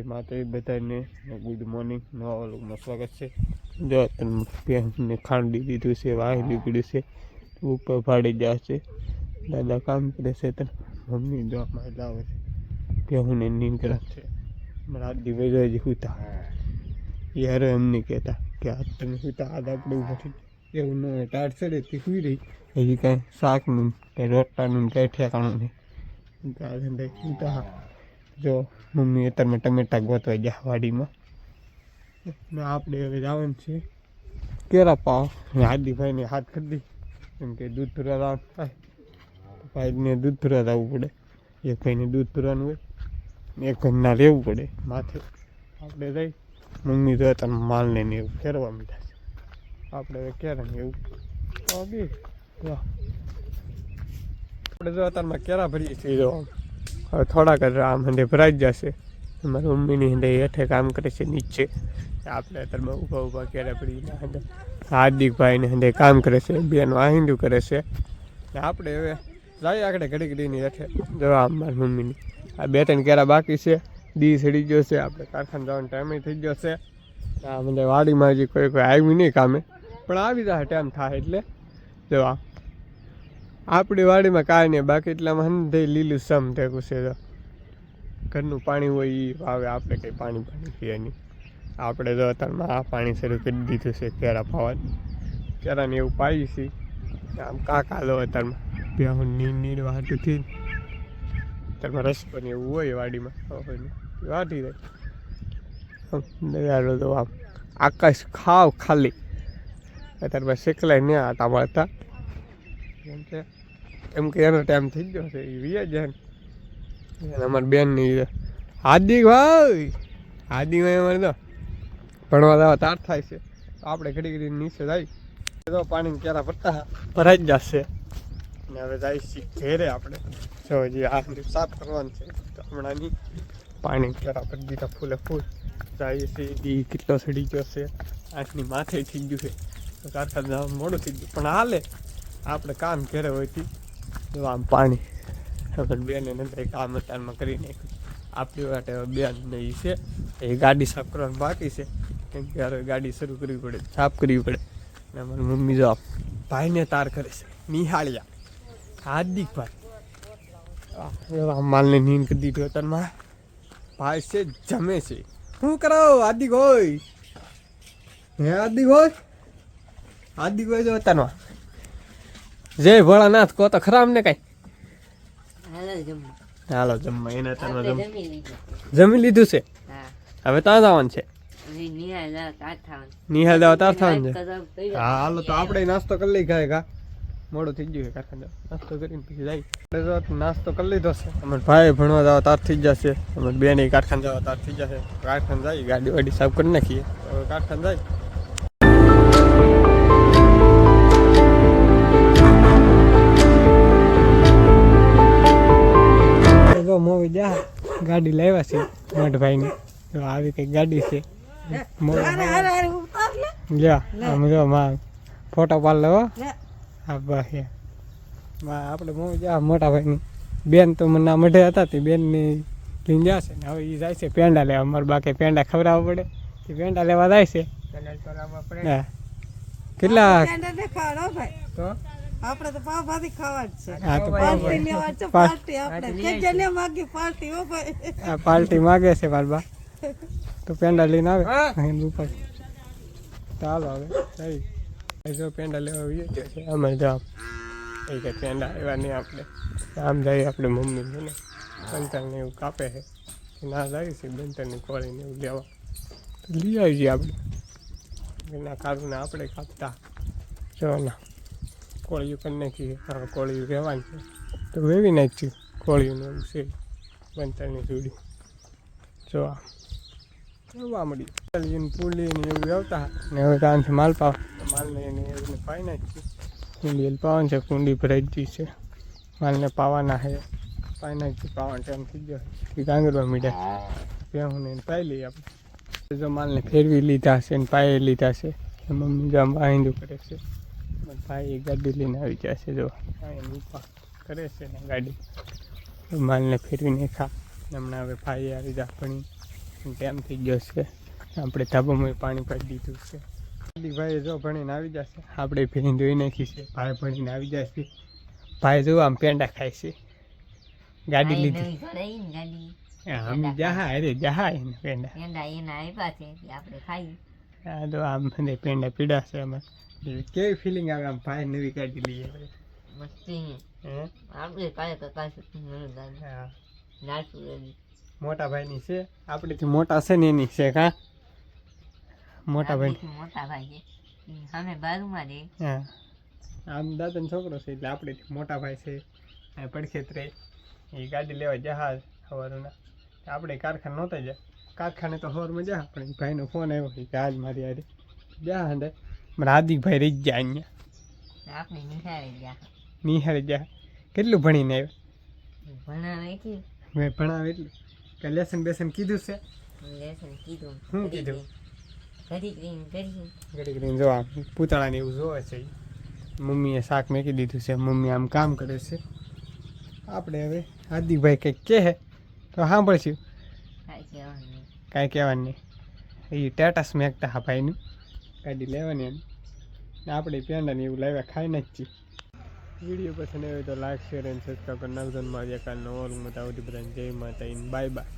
માતા બધાને good morning, નવા વ્લોગમાં સ્વાગત છે। જો તમે ખાંડી દીધું છે, વાહી નીકળ્યું છે, ઉપર ભાડી જાય છે, દાદા કામ કરે છે, તો મમ્મી જો માહિતી આવે છે કે હું નીંદ કરે છે। રાત દિવસ હુતા યાર એમ નહીં કહેતા કે આજ તમે હુતા, આજ આપણે ઉભા એવું ન ટાટ ચડે સુઈ રહી, હજી કાંઈ શાકનું કાંઈ રોટલાનું કાંઈ ઠેકાણું નહીં હુતા। જો મમ્મી અત્યારમાં ટમેટા ગોતવા ગયા વાડીમાં, ને આપણે હવે જવાનું છે કેળા પાવ। હાર્દિકભાઈને હાથ કરી દી કેમ કે દૂધ ભરવા જવાનું થાય, ભાઈને દૂધ ભરવા જવું પડે, એક ભાઈને દૂધ ભરવાનું હોય, એક ભાઈના રહેવું પડે માથે। આપણે જઈ મમ્મી તો તમે માલને ને એવું ફેરવા મીઠા છે, આપણે હવે કેળા ને એવું બી આપણે જો અત્યારમાં કેળા ભરીએ છીએ। જો હવે થોડાક જ આમ હંડે ભરાઈ જ જશે। મારી મમ્મીની હંડે હેઠે કામ કરે છે નીચે, આપણે અત્યારમાં ઊભા ઊભા કેળા ભરીને હંડે હાર્દિકભાઈને હંડે કામ કરે છે, બેનું આહિંદું કરે છે, ને આપણે હવે જાય આગળ ઘડી ઘડીની હેઠે। જો આમ મારી મમ્મીની આ 2-3 કેળા બાકી છે, દી સડી ગયો છે, આપણે કારખાને જવાનો ટાઈમ થઈ ગયો છે। આ મને વાડીમાં હજી કોઈ આવ્યું નહીં કામે, પણ આવી જાય ટાઈમ થાય એટલે। જો આપણી વાડીમાં કાંઈ નહીં, બાકી એટલામાં હંધે લીલું સમ ટેકું છે। જો ઘરનું પાણી હોય એ આવે, આપણે કંઈ પાણી પીએ નહીં। આપણે જો અત્યારમાં આ પાણી શરૂ કરી દીધું છે કેળા પાવાનું, કેળાને એવું પાઈ છીએ। આમ કાકા લો અત્યારમાં બે નીર વાટુથી અત્યારમાં રસ પણ એવું હોય વાડીમાં વાટી જાય તો આમ આકાશ ખાવ ખાલી અત્યારમાં શેકલાય ને આટા મળતા, કેમ કે એનો ટાઈમ થઈ ગયો છે, એ વીએ જાય ને અમારી બેનની હાર્દિકભાઈ અમારે તો ભણવા જવા તાર થાય છે, તો આપણે ઘડી ઘડી નીચે જાય તો પાણી ક્યારે ભરતા ભરાઈ જ જશે। ને હવે જાય છીએ ઘેરે આપણે, જો હજી આ સાફ કરવાનું છે, તો હમણાંની પાણી ક્યારે ભરી દીધા ફૂલે ફૂલ જાય છે। એ કેટલો સડી ગયો છે, આંખની માથે થઈ ગયું છે, તો કારખાને જવાનું મોડું થઈ ગયું, પણ હાલે આપણે કામ ઘેરે હોયથી જો આમ પાણી બેન નથી કામ અત્યારમાં કરી નાખ્યું। આપણી માટે બેન નહીં છે, એ ગાડી સાફ કરવાનું બાકી છે, કેમ કે હવે ગાડી શરૂ કરવી પડે, સાફ કરવી પડે। ને મારી મમ્મી જો ભાઈને તાર કરે છે, નિહાળ્યા હાર્દિકભાઈ માલને નીંદ કરી દીધું અત્યારમાં ભાઈ છે જમે છે। શું કરો હાર્દિક હોય, હે હાર્દિક હોય જો અત્યારમાં જય ભોળાનાથ કહો તો ખરા અમને કઈ હાલો જમવા એને જમી લીધું છે, હવે ત્યાં જવાનું છે નિહાળ જવા તાર થવાનું છે। હા હાલો તો આપણે નાસ્તો કરી લઈ ખાય કા મોડું થઈ ગયું છે, કારખાને નાસ્તો કરીને પછી જાય। આપણે નાસ્તો કરી લીધો છે, અમારે ભાઈ ભણવા જવા તાર થઈ જશે, અમારે બેન કારખાને જવા તાર થઈ જશે, કારખાને જાય ગાડી વાડી સાફ કરી નાખીએ, હવે કારખાને જાય। મોવી જા ગાડી લાવ્યા છે મોટભાઈની, તો આવી કઈ ગાડી છે ફોટો પાડ લેવો। હા બસ આપણે મોવી જા મોટા ભાઈની બેન તો મને મઢે હતા તે બેનની લઈને જશે ને હવે એ જાય છે પેંડા લેવા, અમારે બાકી પેંડા ખવડાવવા પડે, એ પેંડા લેવા જાય છે। હા કેટલા તો આપણે તો પાવભાજી ખાવા જ છે, હા તો પાર્ટી આપણે જેને માગી પાર્ટી હો ભાઈ પાર્ટી માગે છે બારબા, તો પેંડા લઈને આવે ઉપર, ચાલો હવે જઈ જો પેંડા લેવા આવીએ છે અમે જાવ એ કે પેંડા આવ્યા નહીં, આપણે આમ જઈએ આપણે મમ્મી છે ને બંતરને એવું કાપે છે, ના જાય છે બંતરની કોળીને એવું લેવા, તો લઈ આવી જઈએ આપણે એના કારુને આપણે કાપતા જો ના કોળિયું કરી નાખીએ, હવે કોળિયું રહેવાની છે તો વેવી નાખ્યું કોળિયુંને એવું છે બંતરની જોડી। જો જોવા મળ્યું પૂલીને એવું આવતા ને હવે ત્યાંથી માલ પાવ માલને એને એવું પાઈ નાખ્યું, કુંડી પાવાનું છે, કુંડી ભરાઈ ગઈ છે, માલને પાવાના છે, પાઈ નાખ્યું, પાવાનો ટાઈમ થઈ ગયો એ ગાંગરવા મીડ્યા ભેહુંને એને પાઈ લઈએ આપણે। જો માલને ફેરવી લીધા છે ને પાઈ લીધા છે, મમ્મી ગામ આહિંદું કરે છે, ભાઈ ગાડી લઈને આવી જાય છે, જો ઉપા કરે છે ને ગાડી માલને ફેરવીને ખા, હમણાં હવે ભાઈ આવી જા ભણી ટાઈમ થઈ ગયો છે. આપણે ધાબામાં પાણી પાડી દીધું છે. ભાઈ જો ભણીને આવી જશે, આપણે ફીને ધોઈ નાખી છે. ભાઈ ભણીને આવી જશે. ભાઈ જો આમ પેંડા ખાય છે. ગાડી લીધી અમે જહા અરે જહા એને પેંડા હા તો આમ મને પેંડા પીડા છે અમે. કેવી ફિલિંગ આવે આમ ભાઈ નવી ગાડી લઈએ મોટા ભાઈની છે, આપણેથી મોટા છે ને એની છે કા મોટા ભાઈ હા આમ દાદાનો છોકરો છે એટલે આપણેથી મોટા ભાઈ છે. પડખેત રહે એ ગાડી લેવા જહાજ સવારના આપણે કારખાને નહોતા જાય. કારખાને તો સવારમાં જા પણ ભાઈનો ફોન આવ્યો કે આજ મારી યારે જા અંદર મારા હાર્દિકભાઈ રહી જ જાય અહીંયા નિહાળી જા. કેટલું ભણીને આવ્યો ભણાવે એટલું કે લેસન બેસન કીધું છે શું કીધું ઘડી કરીને જો આમ પૂતળાને એવું જોવે છે. મમ્મીએ શાક મેકી દીધું છે. મમ્મી આમ કામ કરે છે. આપણે હવે હાર્દિકભાઈ કંઈક કહે તો સાંભળશું. કાંઈ કહેવાનું નહીં. એ ટેટસ મેકતા હા ભાઈનું ગાડી લેવાની એમ આપણે પેંડાને એવું લાવ્યા ખાઈને જ છીએ. વિડીયો પસંદ આવ્યો તો લાઈક શેર અને સબસ્ક્રાઈબ કરી નાખજો. મારી કાલનો ઓર મતા બધાને જય માતા બાય બાય.